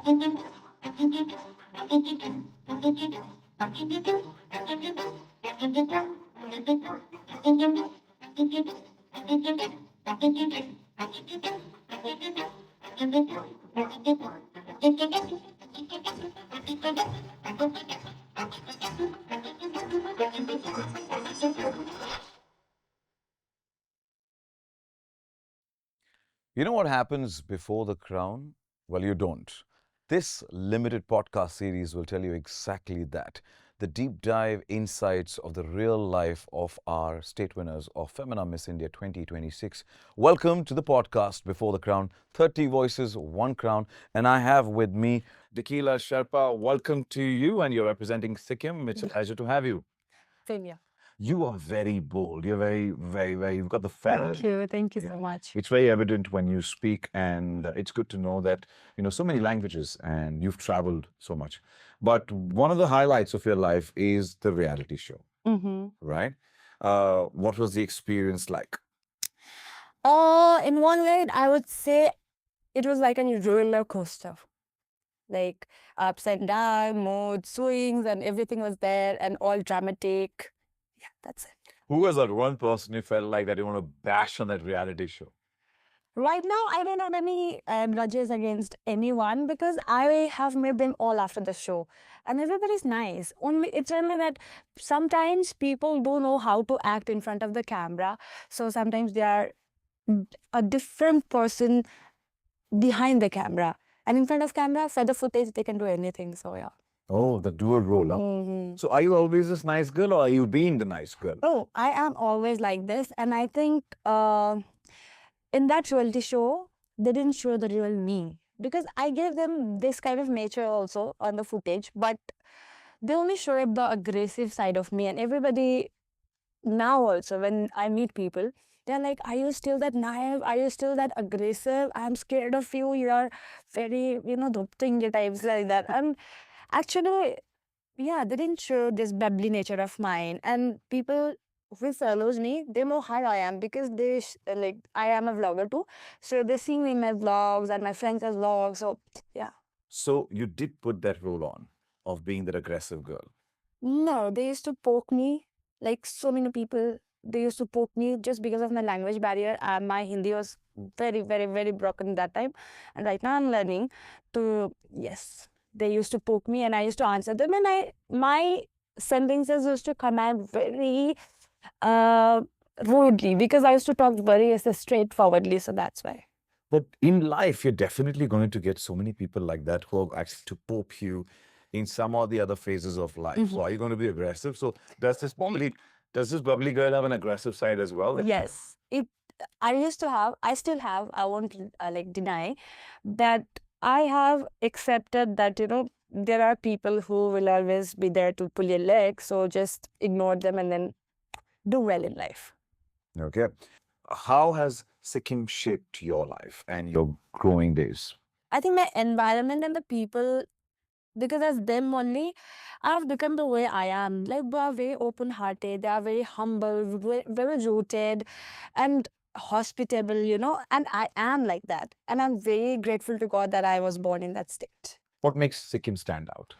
You know what happens before the crown? Well, you don't. This limited podcast series will tell you exactly that. The deep dive insights of the real life of our state winners of Femina Miss India 2026. Welcome to the podcast Before the Crown. 30 voices, one crown. And I have with me Deekila Sherpa. Welcome to you, and you're representing Sikkim. It's a pleasure to have you. Same here. You are very bold. You're very, you've got the Thank flair. you. Thank you so much. It's very evident when you speak, and it's good to know that you know so many languages and you've traveled so much. But one of the highlights of your life is the reality show, Mm-hmm. right? What was the experience like? In one way, I would say it was like a roller coaster. Like ups and downs, mood swings, and everything was there and all dramatic. Yeah, that's it. Who was that one person you felt like that you want to bash on that reality show? Right now, I don't have any grudges against anyone because I have met them all after the show, and everybody's nice. It's only that sometimes people don't know how to act in front of the camera, so sometimes they are a different person behind the camera, and in front of camera, for the footage, they can do anything. So yeah. Oh, the dual role. Huh? Mm-hmm. So are you always this nice girl, or are you being the nice girl? Oh, I am always like this, and I think in that reality show, they didn't show the real me because I gave them this kind of nature also on the footage, but they only show up the aggressive side of me. And everybody now also, when I meet people, they're like, "Are you still that naive? Are you still that aggressive? I'm scared of you. You're very, doping the types like that." And actually, yeah, they didn't show this bubbly nature of mine. And people who follows me, they know how I am because like I am a vlogger too. So they see me in my vlogs and my friends as vlogs. So yeah. So you did put that role on of being that aggressive girl. No, they used to poke me. Like so many people, they used to poke me just because of my language barrier. My Hindi was very, very, very broken that time. And right now I'm learning to, yes, they used to poke me and I used to answer them. And my sentences used to come out very uh, rudely because I used to talk very straightforwardly. So that's why. But in life, you're definitely going to get so many people like that who are actually to poke you in some or the other phases of life. So are you going to be aggressive? So does this bubbly girl have an aggressive side as well? Yes, I still have, I won't like deny that I have accepted that, there are people who will always be there to pull your leg. So just ignore them and then do well in life. Okay. How has Sikkim shaped your life and your growing days? I think my environment and the people, because as them only, I've become the way I am. Like they are very open-hearted, they are very humble, very rooted, and hospitable. And I am like that. And I'm very grateful to God that I was born in that state. What makes Sikkim stand out?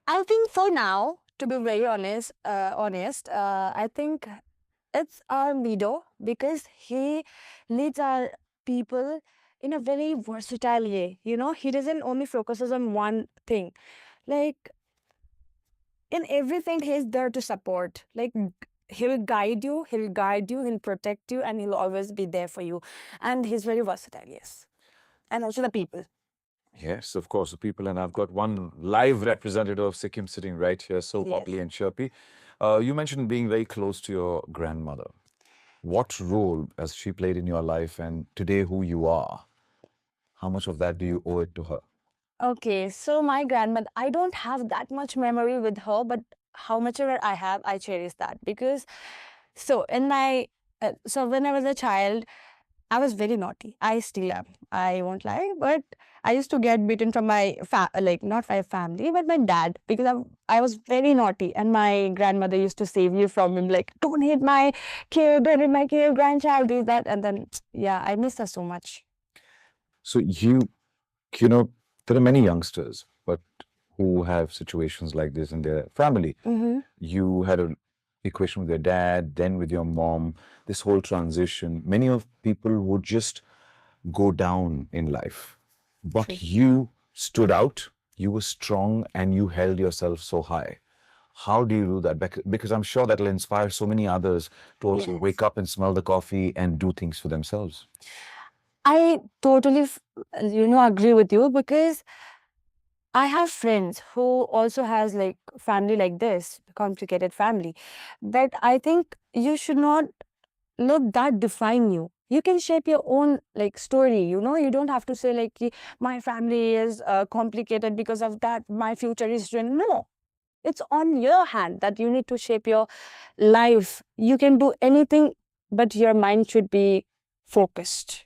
I think for now, to be very honest, I think it's our leader because he leads our people in a very versatile way. He doesn't only focuses on one thing. Like in everything, he's there to support. Like he'll guide you, he'll protect you, and he'll always be there for you. And he's very versatile, yes. And also the people. Yes, of course, the people. And I've got one live representative of Sikkim sitting right here, so Yes. bubbly and chirpy. You mentioned being very close to your grandmother. What role has she played in your life, and today who you are? How much of that do you owe it to her? Okay, so my grandmother, I don't have that much memory with her, but how much ever I have, I cherish that because so when I was a child, I was very naughty. I still am. I won't lie, but I used to get beaten from my like not my family, but my dad because I was very naughty, and my grandmother used to save you from him. Like, don't hit my kid, don't hit my kid, grandchild, do that, and then yeah, I miss her so much. So you know, There are many youngsters, but who have situations like this in their family. Mm-hmm. You had an equation with your dad, then with your mom, this whole transition. Many of people would just go down in life. True. But you stood out, you were strong, and you held yourself so high. How do you do that? Because I'm sure that'll inspire so many others to also Yes. wake up and smell the coffee and do things for themselves. I totally, agree with you because I have friends who also has like family like this, complicated family, that I think you should not let that define you. You can shape your own like story, you don't have to say like my family is complicated because of that, my future is ruined. No, it's on your hand that you need to shape your life. You can do anything, but your mind should be focused.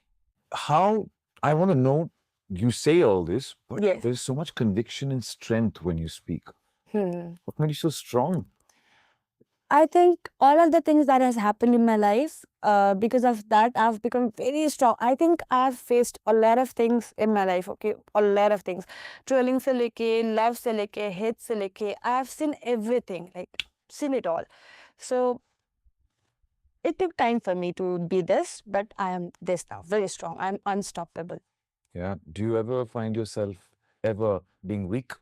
How, I want to know, you say all this, but Yes. there's so much conviction and strength when you speak. What made you so strong? I think all of the things that has happened in my life, because of that, I've become very strong. I think I've faced a lot of things in my life. Okay, a lot of things. Trolling se leke, love se leke, hate se leke. I've seen everything, like seen it all. So it took time for me to be this, but I am this now, very strong. I'm unstoppable. Yeah. Do you ever find yourself ever being weak?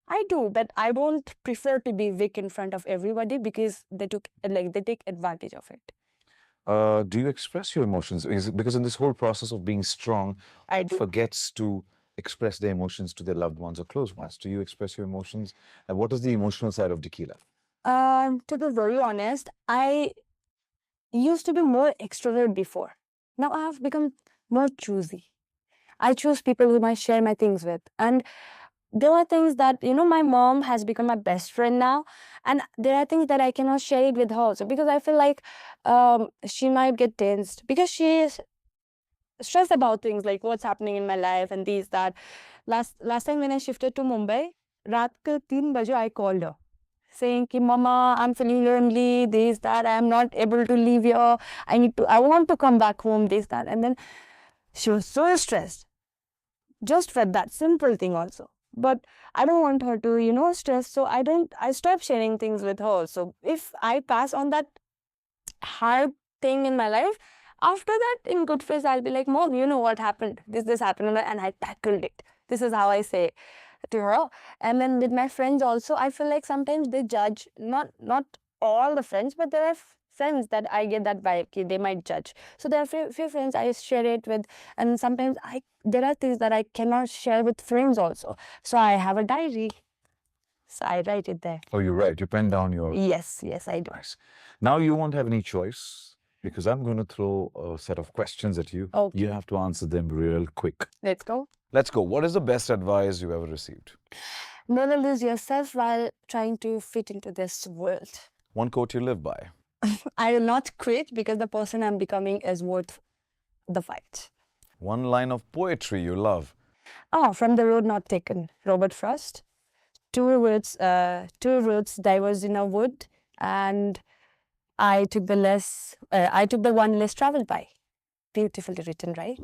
I do, but I won't prefer to be weak in front of everybody because they take advantage of it. Do you express your emotions? Because in this whole process of being strong, I do. forgets to express their emotions to their loved ones or close ones. Do you express your emotions? And what is the emotional side of Tequila? To be very honest, I used to be more extrovert before. Now I have become more choosy. I choose people whom I share my things with. And there are things that, my mom has become my best friend now. And there are things that I cannot share it with her also because I feel like she might get tensed because she is stressed about things like what's happening in my life and these, that. Last time when I shifted to Mumbai, raat ko 3 baje I called her saying ki mama, I'm feeling lonely, this, that, I'm not able to leave here, I want to come back home, this, that. And then she was so stressed just for that simple thing also. But I don't want her to, stress, so I stopped sharing things with her. So if I pass on that hard thing in my life, after that, in good phase, I'll be like, Mom, you know what happened? This happened, and I tackled it. This is how I say to her. And then with my friends also, I feel like sometimes they judge, not all the friends, but there are friends that I get that vibe, they might judge. So there are few friends I share it with, and sometimes there are things that I cannot share with friends also. So I have a diary. So I write it there. Oh, you're right. You pen down your. Yes, I do. Nice. Now you won't have any choice because I'm going to throw a set of questions at you. Okay. You have to answer them real quick. Let's go. Let's go. What is the best advice you ever received? Never lose yourself while trying to fit into this world. One quote you live by. I will not quit because the person I'm becoming is worth the fight. One line of poetry you love. Oh, From the Road Not Taken, Robert Frost. Two roads diverged in a wood, and I took the one less traveled by. Beautifully written, right?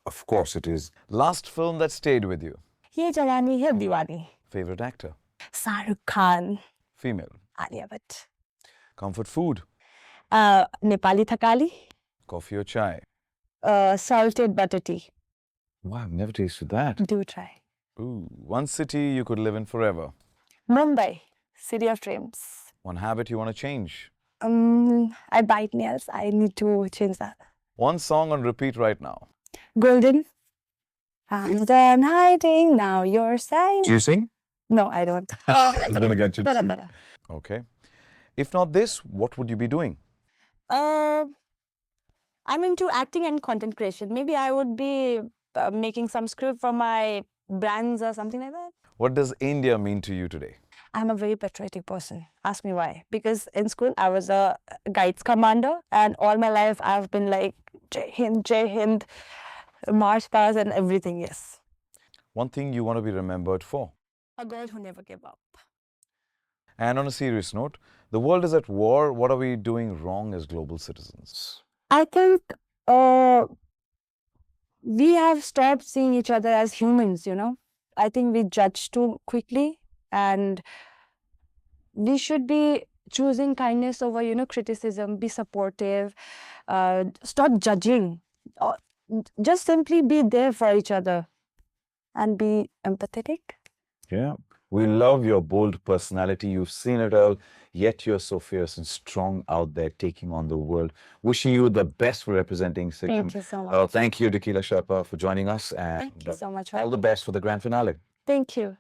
Of course it is. Last film that stayed with you. Ye Jalani Hai Diwani. Favorite actor. Shah Rukh Khan. Female. Alia Bhatt. Comfort food. Nepali Thakali. Coffee or chai. Salted butter tea. Wow, I've never tasted that. Do try. Ooh, one city you could live in forever. Mumbai, city of dreams. One habit you want to change. I bite nails. I need to change that. One song on repeat right now. Golden. I'm done hiding, now you're sighing. Do you sing? No, I don't. I'm gonna get you. Bada. Okay. If not this, what would you be doing? I'm into acting and content creation. Maybe I would be making some script for my brands or something like that. What does India mean to you today? I'm a very patriotic person. Ask me why. Because in school, I was a guides commander, and all my life I've been like, Jai Hind, march past and everything, yes. One thing you want to be remembered for? A girl who never gave up. And on a serious note, the world is at war. What are we doing wrong as global citizens? I think we have stopped seeing each other as humans, I think we judge too quickly, and we should be choosing kindness over, criticism. Be supportive. Stop judging. Uh, Just simply be there for each other and be empathetic. Yeah. We love your bold personality. You've seen it all, yet you're so fierce and strong out there taking on the world. Wishing you the best for representing Sikkim. Thank you so much. Thank you, Deekila Sherpa, for joining us, and Thank you so much. all the best for the grand finale. Thank you.